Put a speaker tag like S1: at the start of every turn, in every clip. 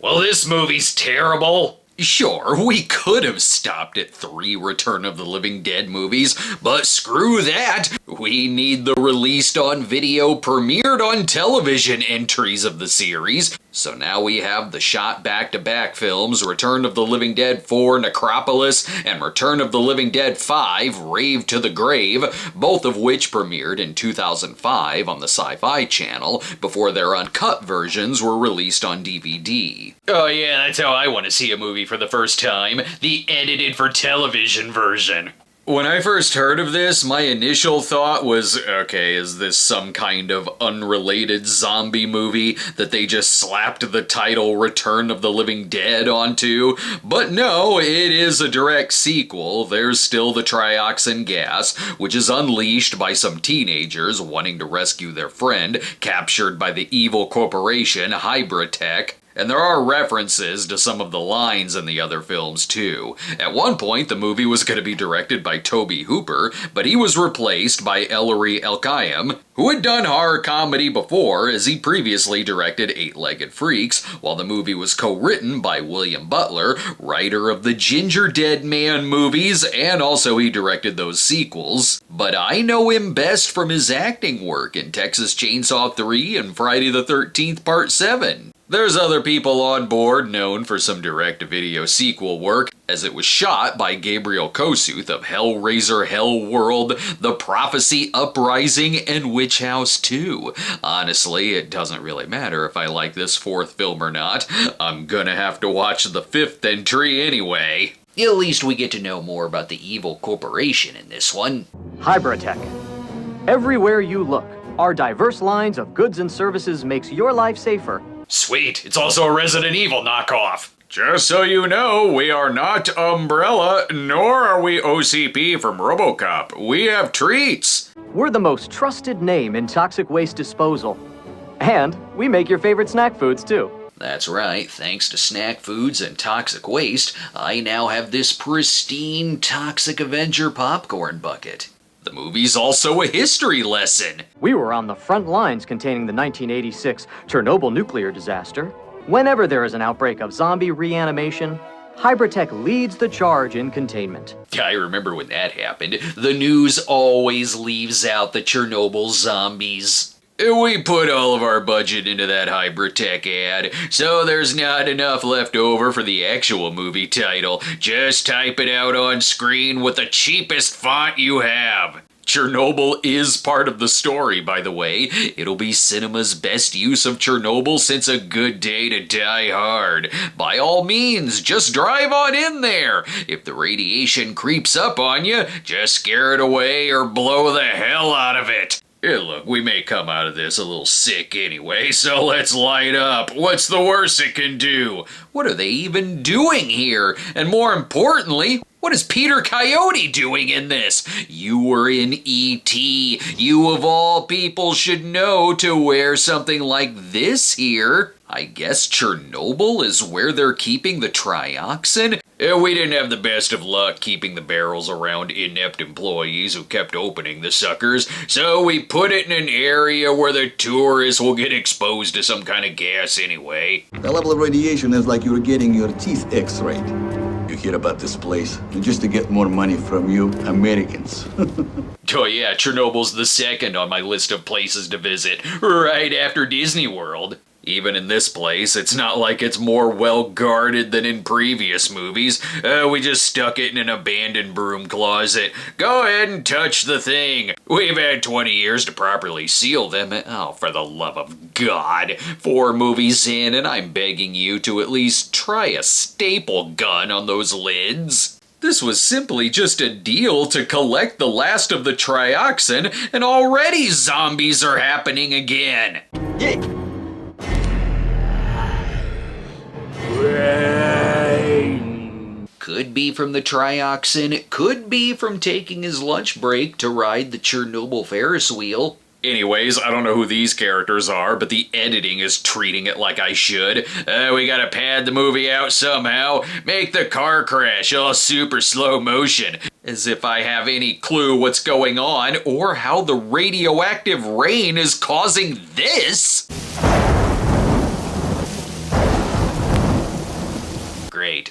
S1: Well, this movie's terrible. Sure, we could have stopped at 3 Return of the Living Dead movies, but screw that! We need the released on video, premiered on television entries of the series. So now we have the shot back-to-back films, Return of the Living Dead 4, Necropolis, and Return of the Living Dead 5, Rave to the Grave, both of which premiered in 2005 on the Sci-Fi Channel, before their uncut versions were released on DVD. Oh yeah, that's how I want to see a movie for the first time, the edited for television version. When I first heard of this, my initial thought was, okay, is this some kind of unrelated zombie movie that they just slapped the title Return of the Living Dead onto? But no, it is a direct sequel. There's still the trioxin gas, which is unleashed by some teenagers wanting to rescue their friend, captured by the evil corporation Hybratech. And there are references to some of the lines in the other films too. At one point, the movie was going to be directed by Tobe Hooper, but he was replaced by Ellery Elkayam, who had done horror comedy before, as he previously directed Eight-Legged Freaks, while the movie was co-written by William Butler, writer of the Ginger Dead Man movies, and also he directed those sequels. But I know him best from his acting work in Texas Chainsaw 3 and Friday the 13th Part 7. There's other people on board known for some direct-to-video sequel work, as it was shot by Gabriel Kosuth of Hellraiser Hellworld, The Prophecy Uprising, and Witch House 2. Honestly, it doesn't really matter if I like this 4th film or not. I'm gonna have to watch the 5th entry anyway. At least we get to know more about the evil corporation in this one.
S2: Hybratech. Everywhere you look, our diverse lines of goods and services makes your life safer.
S1: Sweet, it's also a Resident Evil knockoff. Just so you know, we are not Umbrella, nor are we OCP from RoboCop. We have treats.
S2: We're the most trusted name in toxic waste disposal. And we make your favorite snack foods too.
S1: That's right, thanks to snack foods and toxic waste, I now have this pristine Toxic Avenger popcorn bucket. The movie's also a history lesson.
S2: We were on the front lines containing the 1986 Chernobyl nuclear disaster. Whenever there is an outbreak of zombie reanimation, Hybratech leads the charge in containment.
S1: I remember when that happened. The news always leaves out the Chernobyl zombies. We put all of our budget into that Hybratech ad, so there's not enough left over for the actual movie title. Just type it out on screen with the cheapest font you have. Chernobyl is part of the story, by the way. It'll be cinema's best use of Chernobyl since A Good Day to Die Hard. By all means, just drive on in there. If the radiation creeps up on you, just scare it away or blow the hell out of it. Yeah, look, we may come out of this a little sick anyway, so let's light up. What's the worst it can do? What are they even doing here? And more importantly, what is Peter Coyote doing in this? You were in E.T. You of all people should know to wear something like this here. I guess Chernobyl is where they're keeping the trioxin? We didn't have the best of luck keeping the barrels around inept employees who kept opening the suckers, so we put it in an area where the tourists will get exposed to some kind of gas anyway.
S3: The level of radiation is like you're getting your teeth x-rayed. You hear about this place, just to get more money from you Americans.
S1: Oh yeah, Chernobyl's the second on my list of places to visit, right after Disney World. Even in this place, it's not like it's more well-guarded than in previous movies. We just stuck it in an abandoned broom closet. Go ahead and touch the thing. We've had 20 years to properly seal them. Oh, for the love of God. 4 movies in, and I'm begging you to at least try a staple gun on those lids. This was simply just a deal to collect the last of the trioxin, and already zombies are happening again.
S3: Yeah.
S1: Could be from the trioxin, could be from taking his lunch break to ride the Chernobyl Ferris wheel. Anyways, I don't know who these characters are, but the editing is treating it like I should. We gotta pad the movie out somehow, make the car crash all super slow motion. As if I have any clue what's going on, or how the radioactive rain is causing this.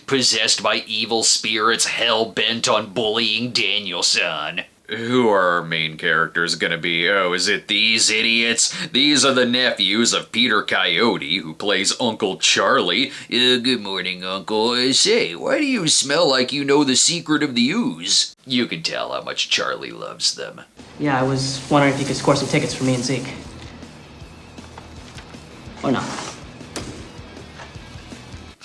S1: possessed by evil spirits hell-bent on bullying Danielson. Who are our main characters gonna be? Oh, is it these idiots? These are the nephews of Peter Coyote, who plays Uncle Charlie. Good morning, Uncle. Say, why do you smell like you know the secret of the ooze? You can tell how much Charlie loves them.
S4: Yeah, I was wondering if you could score some tickets for me and Zeke. Or not.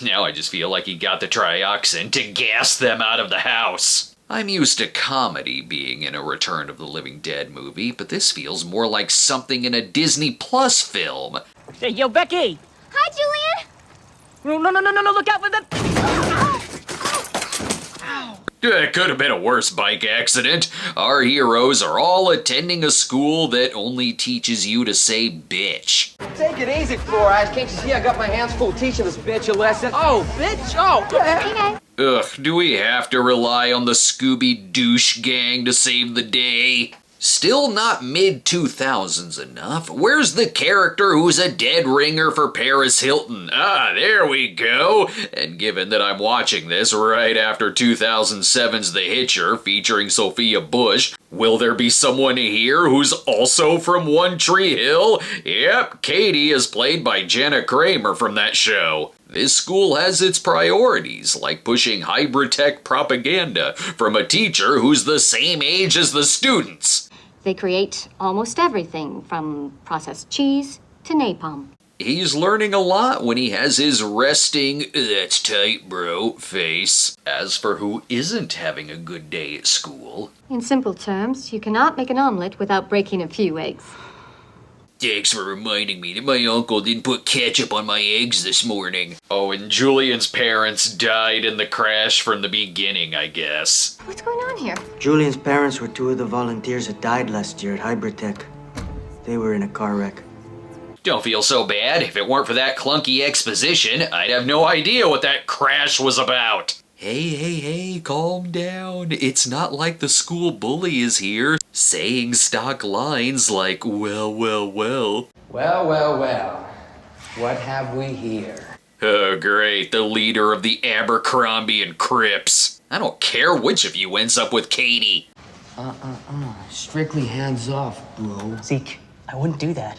S1: Now I just feel like he got the trioxin to gas them out of the house. I'm used to comedy being in a Return of the Living Dead movie, but this feels more like something in a Disney Plus film.
S4: Hey, yo, Becky!
S5: Hi, Julian!
S4: No, look out for the...
S1: It could have been a worse bike accident. Our heroes are all attending a school that only teaches you to say bitch.
S6: Take it easy, Four Eyes. Can't you see I got my hands full teaching this bitch a lesson? Oh, bitch! Oh,
S5: Okay.
S1: Ugh, do we have to rely on the Scooby douche gang to save the day? Still not mid-2000s enough. Where's the character who's a dead ringer for Paris Hilton? Ah, there we go. And given that I'm watching this right after 2007's The Hitcher featuring Sophia Bush, will there be someone here who's also from One Tree Hill? Yep, Katie is played by Jenna Kramer from that show. This school has its priorities, like pushing hybrid-tech propaganda from a teacher who's the same age as the students.
S5: They create almost everything from processed cheese to napalm.
S1: He's learning a lot when he has his resting, "that's tight, bro," face. As for who isn't having a good day at school...
S5: In simple terms, you cannot make an omelet without breaking a few eggs.
S1: Thanks for reminding me that my uncle didn't put ketchup on my eggs this morning. Oh, and Julian's parents died in the crash from the beginning, I guess.
S5: What's going on here?
S7: Julian's parents were two of the volunteers that died last year at Hybridtech. They were in a car wreck.
S1: Don't feel so bad. If it weren't for that clunky exposition, I'd have no idea what that crash was about. Hey, calm down. It's not like the school bully is here, saying stock lines like, well.
S6: Well. What have we here?
S1: Oh, great, the leader of the Abercrombie and Crips. I don't care which of you ends up with Katie.
S6: Strictly hands off, bro.
S4: Zeke, I wouldn't do that.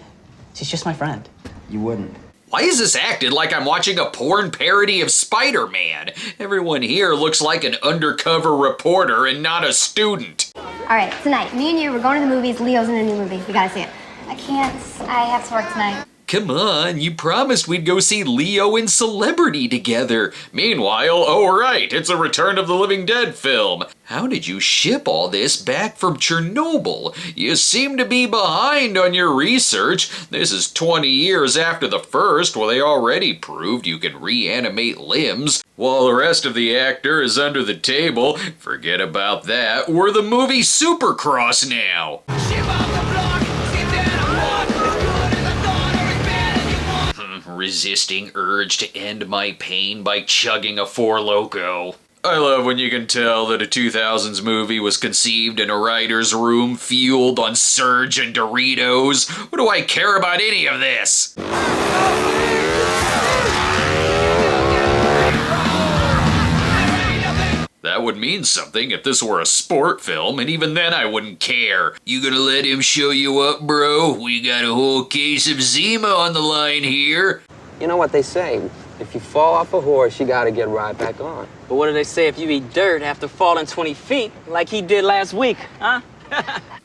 S4: She's just my friend.
S6: You wouldn't.
S1: Why is this acted like I'm watching a porn parody of Spider-Man? Everyone here looks like an undercover reporter and not a student.
S5: All right, tonight, me and you, we're going to the movies. Leo's in a new movie. We gotta see it.
S8: I can't. I have to work tonight.
S1: Come on, you promised we'd go see Leo and Celebrity together. Meanwhile, oh right, it's a Return of the Living Dead film. How did you ship all this back from Chernobyl? You seem to be behind on your research. This is 20 years after the first, where they already proved you can reanimate limbs, while the rest of the actor is under the table. Forget about that. We're the movie Supercross now. Resisting urge to end my pain by chugging a Four Loko. I love when you can tell that a 2000s movie was conceived in a writer's room fueled on Surge and Doritos. What do I care about any of this? That would mean something if this were a sport film, and even then I wouldn't care. You gonna let him show you up, bro? We got a whole case of Zima on the line here.
S6: You know what they say? If you fall off a horse, you gotta get right back on.
S4: But what do they say if you eat dirt after falling 20 feet, like he did last week, huh?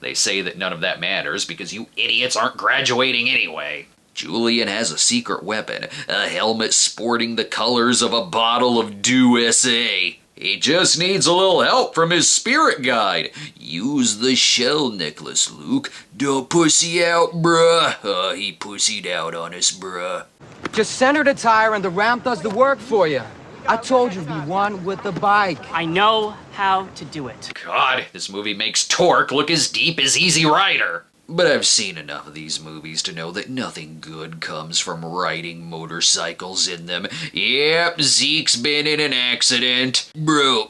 S1: They say that none of that matters because you idiots aren't graduating anyway. Julian has a secret weapon, a helmet sporting the colors of a bottle of Dew SA. He just needs a little help from his spirit guide. Use the shell necklace, Luke. Don't pussy out, bruh. He pussied out on us, bruh.
S6: Just center the tire and the ramp does the work for you. I told you, be one with the bike.
S4: I know how to do it.
S1: God, this movie makes Torque look as deep as Easy Rider. But I've seen enough of these movies to know that nothing good comes from riding motorcycles in them. Yep, Zeke's been in an accident. Bro,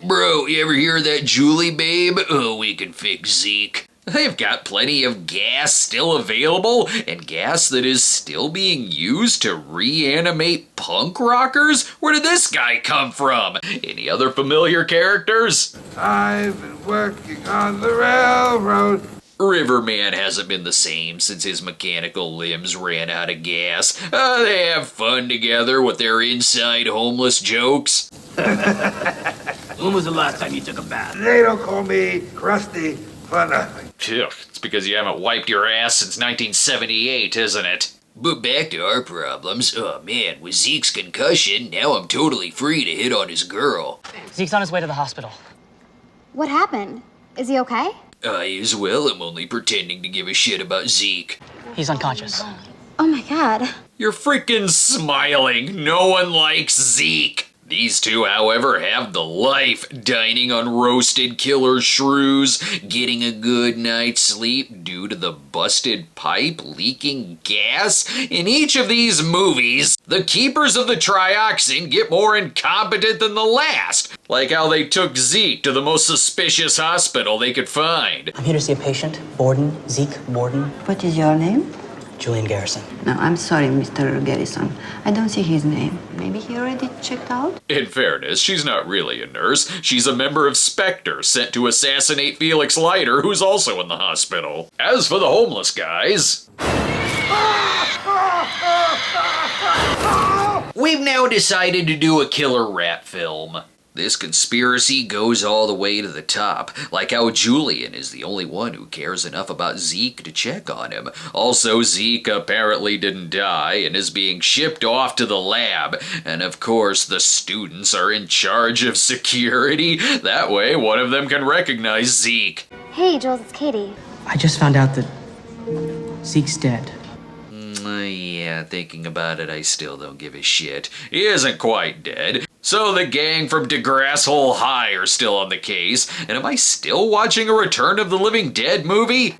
S1: you ever hear that Julie, babe? Oh, we can fix Zeke. They've got plenty of gas still available, and gas that is still being used to reanimate punk rockers? Where did this guy come from? Any other familiar characters?
S9: I've been working on the railroad.
S1: Riverman hasn't been the same since his mechanical limbs ran out of gas. They have fun together with their inside homeless jokes.
S10: When was the last time you took a bath?
S9: They don't call me crusty for nothing.
S1: Phew, it's because you haven't wiped your ass since 1978, isn't it? But back to our problems. Oh man, with Zeke's concussion, now I'm totally free to hit on his girl.
S4: Zeke's on his way to the hospital.
S8: What happened? Is he okay?
S1: I as well am only pretending to give a shit about Zeke.
S4: He's unconscious.
S8: Oh my god.
S1: You're freaking smiling. No one likes Zeke. These two, however, have the life, dining on roasted killer shrews, getting a good night's sleep due to the busted pipe leaking gas. In each of these movies, the keepers of the trioxin get more incompetent than the last, like how they took Zeke to the most suspicious hospital they could find.
S4: I'm here to see a patient. Borden. Zeke Borden.
S11: What is your name?
S4: Julian Garrison.
S11: No, I'm sorry, Mr. Garrison. I don't see his name. Maybe he already checked out?
S1: In fairness, she's not really a nurse. She's a member of Spectre, sent to assassinate Felix Leiter, who's also in the hospital. As for the homeless guys... We've now decided to do a killer rat film. This conspiracy goes all the way to the top, like how Julian is the only one who cares enough about Zeke to check on him. Also, Zeke apparently didn't die and is being shipped off to the lab, and of course the students are in charge of security. That way, one of them can recognize Zeke.
S8: Hey, Jules, it's Katie.
S4: I just found out that Zeke's dead.
S1: Yeah, thinking about it, I still don't give a shit. He isn't quite dead. So the gang from DeGrasse Hole High are still on the case, and am I still watching a Return of the Living Dead movie?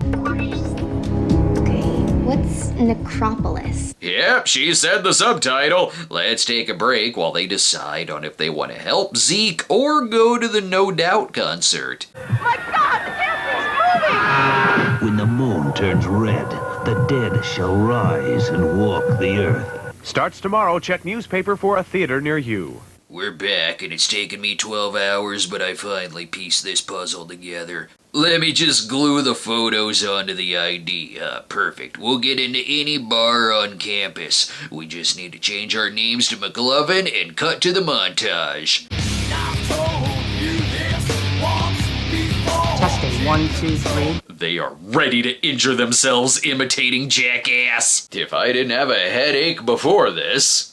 S8: Okay, what's Necropolis?
S1: Yep, she said the subtitle. Let's take a break while they decide on if they want to help Zeke or go to the No Doubt concert.
S12: My God, the dancing is moving!
S10: When the moon turns red, the dead shall rise and walk the earth.
S13: Starts tomorrow. Check newspaper for a theater near you.
S1: We're back, and it's taken me 12 hours, but I finally pieced this puzzle together. Let me just glue the photos onto the ID. Perfect. We'll get into any bar on campus. We just need to change our names to McLovin and cut to the montage.
S4: Testing. 1, 2, 3.
S1: They are ready to injure themselves imitating Jackass. If I didn't have a headache before this...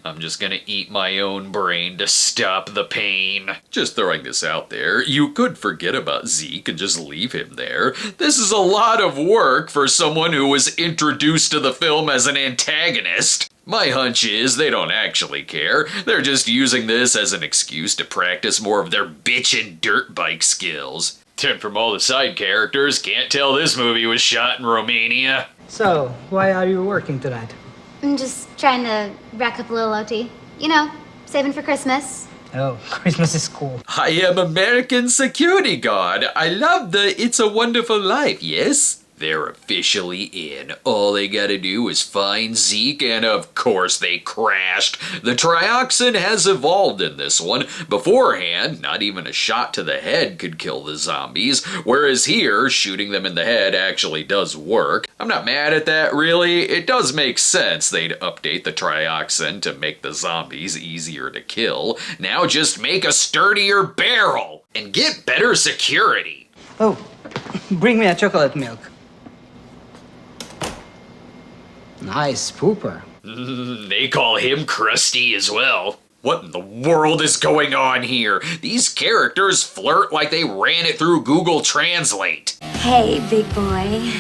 S1: I'm just gonna eat my own brain to stop the pain. Just throwing this out there, you could forget about Zeke and just leave him there. This is a lot of work for someone who was introduced to the film as an antagonist. My hunch is they don't actually care. They're just using this as an excuse to practice more of their bitchin' dirt bike skills. And from all the side characters, can't tell this movie was shot in Romania.
S4: So, why are you working tonight?
S8: I'm just trying to rack up a little OT. You know, saving for Christmas.
S4: Oh, Christmas is cool.
S1: I am American Security Guard. I love the It's a Wonderful Life, yes? They're officially in. All they gotta do is find Zeke, and of course they crashed. The trioxin has evolved in this one. Beforehand, not even a shot to the head could kill the zombies, whereas here, shooting them in the head actually does work. I'm not mad at that, really. It does make sense they'd update the trioxin to make the zombies easier to kill. Now just make a sturdier barrel and get better security.
S4: Oh, bring me a chocolate milk. Nice pooper.
S1: They call him Krusty as well. What in the world is going on here? These characters flirt like they ran it through Google Translate.
S8: Hey, big boy.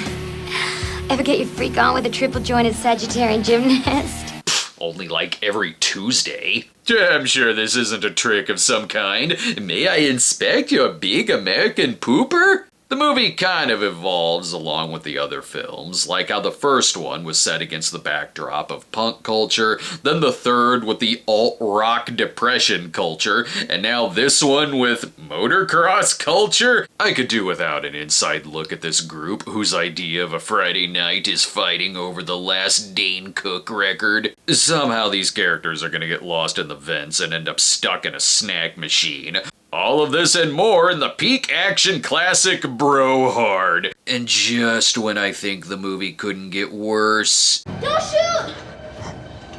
S8: Ever get your freak on with a triple-jointed Sagittarian gymnast?
S1: Only like every Tuesday. I'm sure this isn't a trick of some kind. May I inspect your big American pooper? The movie kind of evolves along with the other films, like how the first one was set against the backdrop of punk culture, then the third with the alt-rock depression culture, and now this one with motocross culture? I could do without an inside look at this group whose idea of a Friday night is fighting over the last Dane Cook record. Somehow these characters are gonna get lost in the vents and end up stuck in a snack machine. All of this and more in the peak action classic Bro Hard. And just when I think the movie couldn't get worse...
S12: Don't shoot!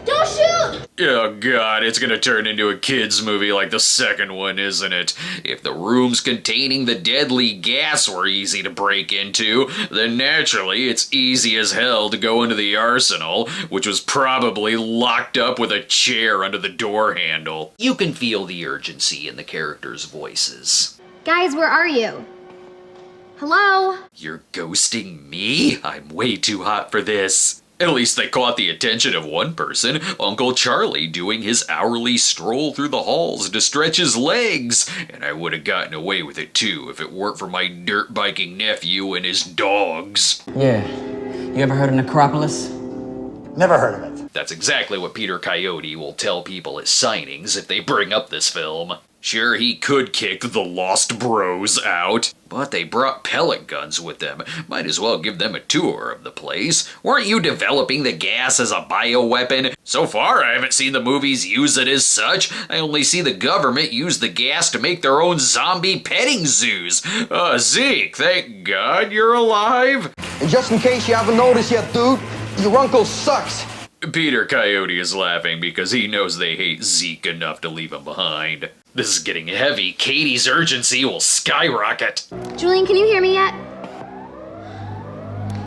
S12: Don't shoot!
S1: Oh god, it's gonna turn into a kid's movie like the second one, isn't it? If the rooms containing the deadly gas were easy to break into, then naturally it's easy as hell to go into the arsenal, which was probably locked up with a chair under the door handle. You can feel the urgency in the characters' voices.
S12: Guys, where are you? Hello?
S1: You're ghosting me? I'm way too hot for this. At least they caught the attention of one person, Uncle Charlie doing his hourly stroll through the halls to stretch his legs. And I would have gotten away with it too if it weren't for my dirt biking nephew and his dogs.
S4: Yeah. You ever heard of Necropolis?
S14: Never heard of it.
S1: That's exactly what Peter Coyote will tell people at signings if they bring up this film. Sure, he could kick the Lost Bros out, but they brought pellet guns with them. Might as well give them a tour of the place. Weren't you developing the gas as a bioweapon? So far, I haven't seen the movies use it as such. I only see the government use the gas to make their own zombie petting zoos. Zeke, thank God you're alive.
S6: And just in case you haven't noticed yet, dude, your uncle sucks.
S1: Peter Coyote is laughing because he knows they hate Zeke enough to leave him behind. This is getting heavy. Katie's urgency will skyrocket.
S12: Julian, can you hear me yet?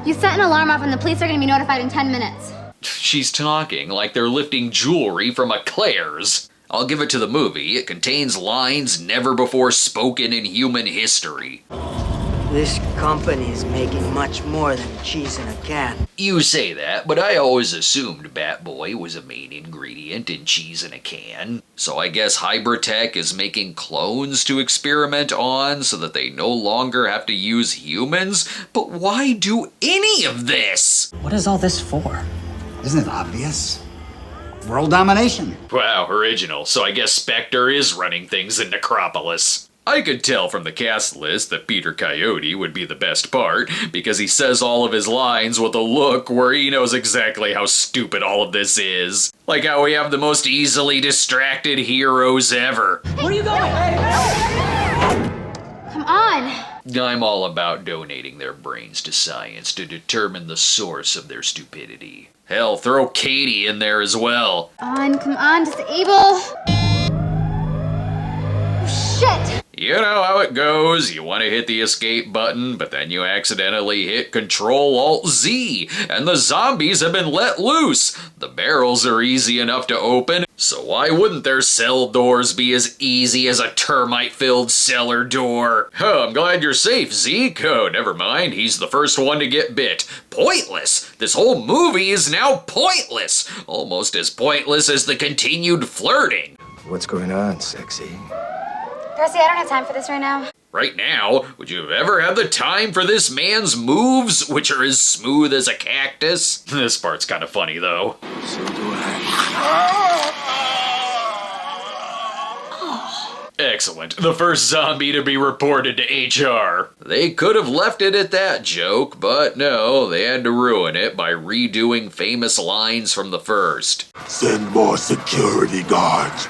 S12: You set an alarm off and the police are gonna be notified in 10 minutes.
S1: She's talking like they're lifting jewelry from a Claire's. I'll give it to the movie. It contains lines never before spoken in human history.
S7: This company is making much more than cheese in a can.
S1: You say that, but I always assumed Bat Boy was a main ingredient in cheese in a can. So I guess Hybritech is making clones to experiment on so that they no longer have to use humans? But why do any of this?
S4: What is all this for?
S14: Isn't it obvious? World domination.
S1: Wow, original. So I guess Spectre is running things in Necropolis. I could tell from the cast list that Peter Coyote would be the best part, because he says all of his lines with a look where he knows exactly how stupid all of this is. Like how we have the most easily distracted heroes ever.
S12: Where are you going? Come on.
S1: I'm all about donating their brains to science to determine the source of their stupidity. Hell, throw Katie in there as well.
S12: Come on, disable. Oh, shit.
S1: You know how it goes. You want to hit the escape button, but then you accidentally hit Control-Alt-Z, and the zombies have been let loose. The barrels are easy enough to open, so why wouldn't their cell doors be as easy as a termite-filled cellar door? Oh, I'm glad you're safe, Zeke. Oh, never mind. He's the first one to get bit. Pointless. This whole movie is now pointless. Almost as pointless as the continued flirting.
S15: What's going on, sexy?
S12: Darcy, I don't have time for this right now.
S1: Right now? Would you have ever had the time for this man's moves, which are as smooth as a cactus? This part's kind of funny, though.
S3: So do I.
S1: Excellent. The first zombie to be reported to HR. They could have left it at that joke, but no, they had to ruin it by redoing famous lines from the first.
S16: Send more security guards.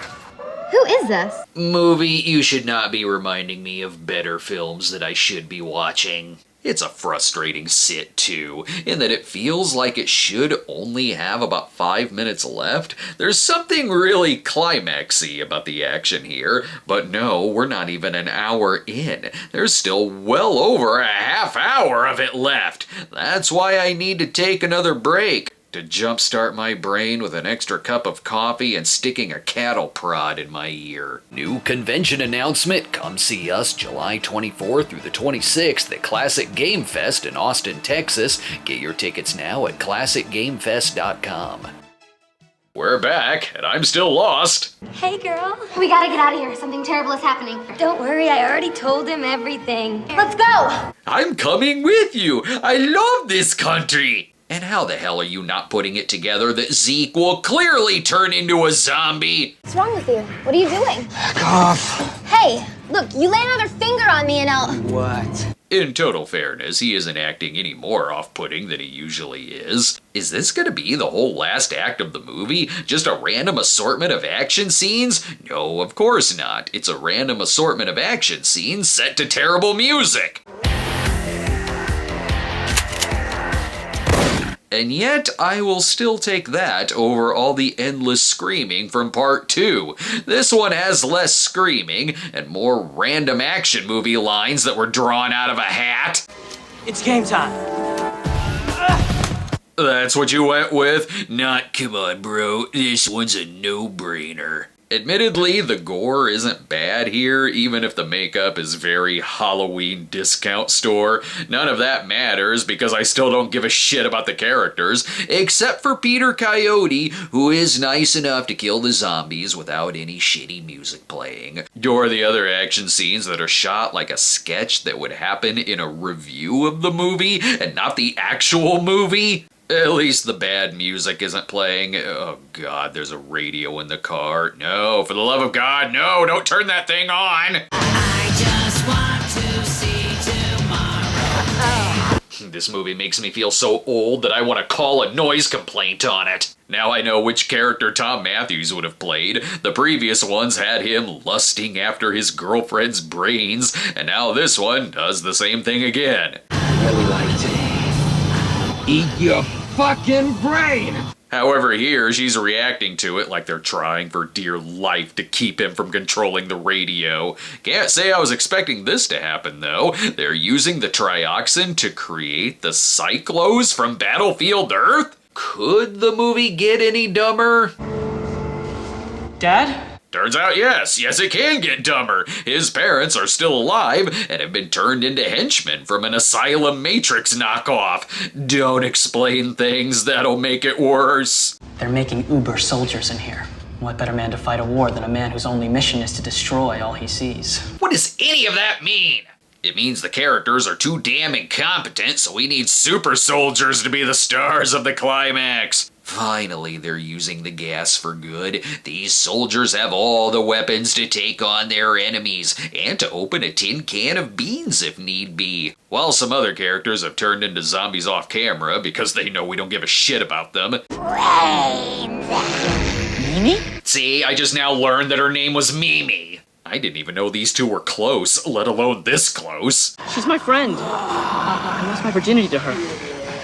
S12: Who is this?
S1: Movie, you should not be reminding me of better films that I should be watching. It's a frustrating sit, too, in that it feels like it should only have about 5 minutes left. There's something really climaxy about the action here, but no, we're not even an hour in. There's still well over a half hour of it left. That's why I need to take another break. To jumpstart my brain with an extra cup of coffee and sticking a cattle prod in my ear. New convention announcement. Come see us July 24th through the 26th at Classic Game Fest in Austin, Texas. Get your tickets now at ClassicGameFest.com. We're back, and I'm still lost.
S8: Hey, girl.
S12: We gotta get out of here. Something terrible is happening.
S8: Don't worry, I already told him everything.
S12: Let's go!
S1: I'm coming with you. I love this country. And how the hell are you not putting it together that Zeke will clearly turn into a zombie?
S12: What's wrong with you? What are you doing?
S6: Back off.
S12: Hey, look, you lay another finger on me and I'll...
S6: What?
S1: In total fairness, he isn't acting any more off-putting than he usually is. Is this gonna be the whole last act of the movie? Just a random assortment of action scenes? No, of course not. It's a random assortment of action scenes set to terrible music. And yet, I will still take that over all the endless screaming from part 2. This one has less screaming and more random action movie lines that were drawn out of a hat.
S4: It's game time.
S1: That's what you went with? Not, come on, bro. This one's a no-brainer. Admittedly, the gore isn't bad here, even if the makeup is very Halloween discount store. None of that matters because I still don't give a shit about the characters, except for Peter Coyote, who is nice enough to kill the zombies without any shitty music playing. Or the other action scenes that are shot like a sketch that would happen in a review of the movie and not the actual movie. At least the bad music isn't playing. Oh god, there's a radio in the car. No, for the love of God, no, don't turn that thing on! I just want to see tomorrow. This movie makes me feel so old that I want to call a noise complaint on it. Now I know which character Tom Matthews would have played. The previous ones had him lusting after his girlfriend's brains, and now this one does the same thing again.
S6: Really liked it. Eat your fucking brain!
S1: However, here she's reacting to it like they're trying for dear life to keep him from controlling the radio. Can't say I was expecting this to happen, though. They're using the trioxin to create the cyclos from Battlefield Earth? Could the movie get any dumber?
S4: Dad?
S1: Turns out yes it can get dumber. His parents are still alive and have been turned into henchmen from an Asylum Matrix knockoff. Don't explain things, that'll make it worse.
S4: They're making uber soldiers in here. What better man to fight a war than a man whose only mission is to destroy all he sees?
S1: What does any of that mean? It means the characters are too damn incompetent, so we need super soldiers to be the stars of the climax. Finally, they're using the gas for good. These soldiers have all the weapons to take on their enemies, and to open a tin can of beans if need be. While some other characters have turned into zombies off camera because they know we don't give a shit about them.
S4: Mimi?
S1: See, I just now learned that her name was Mimi. I didn't even know these two were close, let alone this close.
S4: She's my friend. I lost my virginity to her.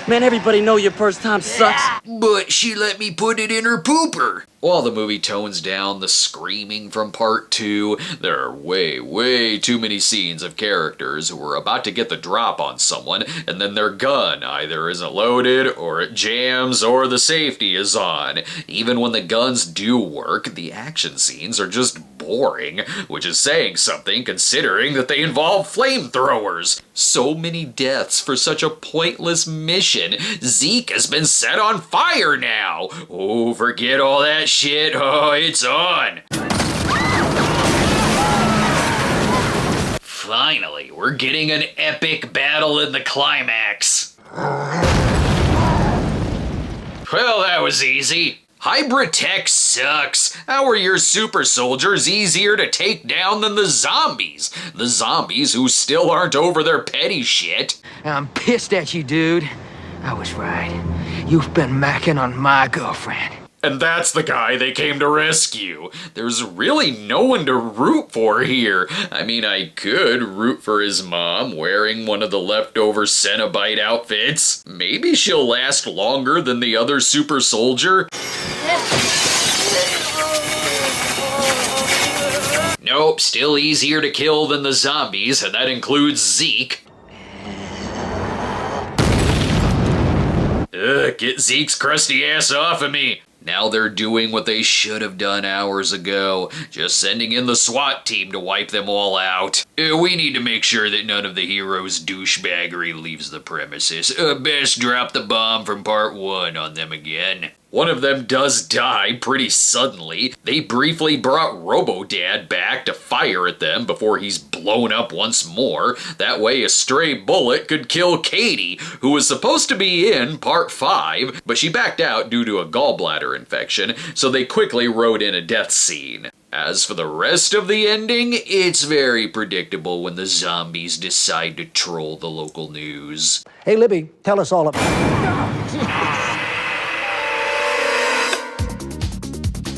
S4: Man, everybody know your first time sucks.
S1: But she let me put it in her pooper. While the movie tones down the screaming from part 2, there are way too many scenes of characters who are about to get the drop on someone, and then their gun either isn't loaded, or it jams, or the safety is on. Even when the guns do work, the action scenes are just boring, which is saying something considering that they involve flamethrowers. So many deaths for such a pointless mission. Zeke has been set on fire now. Oh, forget all that shit. Oh, it's on. Finally, we're getting an epic battle in the climax. Well, that was easy. Hybrid tech sucks. How are your super soldiers easier to take down than the zombies? The zombies who still aren't over their petty shit.
S6: I'm pissed at you, dude. I was right. You've been macking on my girlfriend.
S1: And that's the guy they came to rescue. There's really no one to root for here. I mean, I could root for his mom wearing one of the leftover Cenobite outfits. Maybe she'll last longer than the other super soldier. Nope, still easier to kill than the zombies, and that includes Zeke. Get Zeke's crusty ass off of me. Now they're doing what they should have done hours ago, just sending in the SWAT team to wipe them all out. We need to make sure that none of the heroes' douchebaggery leaves the premises. Best drop the bomb from part 1 on them again. One of them does die pretty suddenly. They briefly brought Robo-Dad back to fire at them before he's blown up once more. That way a stray bullet could kill Katie, who was supposed to be in part 5, but she backed out due to a gallbladder infection, so they quickly wrote in a death scene. As for the rest of the ending, it's very predictable when the zombies decide to troll the local news.
S17: Hey, Libby, tell us all about...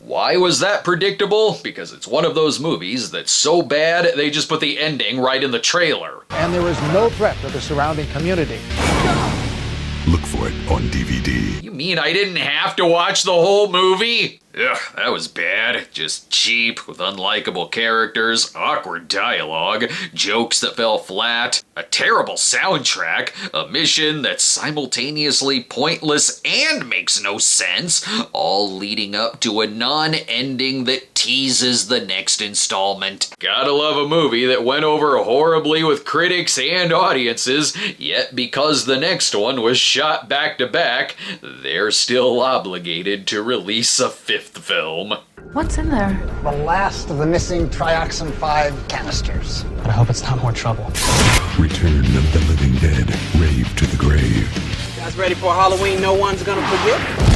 S1: Why was that predictable? Because it's one of those movies that's so bad, they just put the ending right in the trailer.
S17: And there is no threat to the surrounding community.
S16: Look for it on DVD.
S1: You mean I didn't have to watch the whole movie? Ugh, that was bad. Just cheap, with unlikable characters, awkward dialogue, jokes that fell flat, a terrible soundtrack, a mission that's simultaneously pointless and makes no sense, all leading up to a non-ending that teases the next installment. Gotta love a movie that went over horribly with critics and audiences, yet because the next one was shot back to back, they're still obligated to release a 5th film.
S11: What's in there?
S14: The last of the missing trioxin 5 canisters.
S4: But I hope it's not more trouble.
S16: Return of the Living Dead. Rave to the grave.
S6: You guys ready for Halloween no one's gonna forget?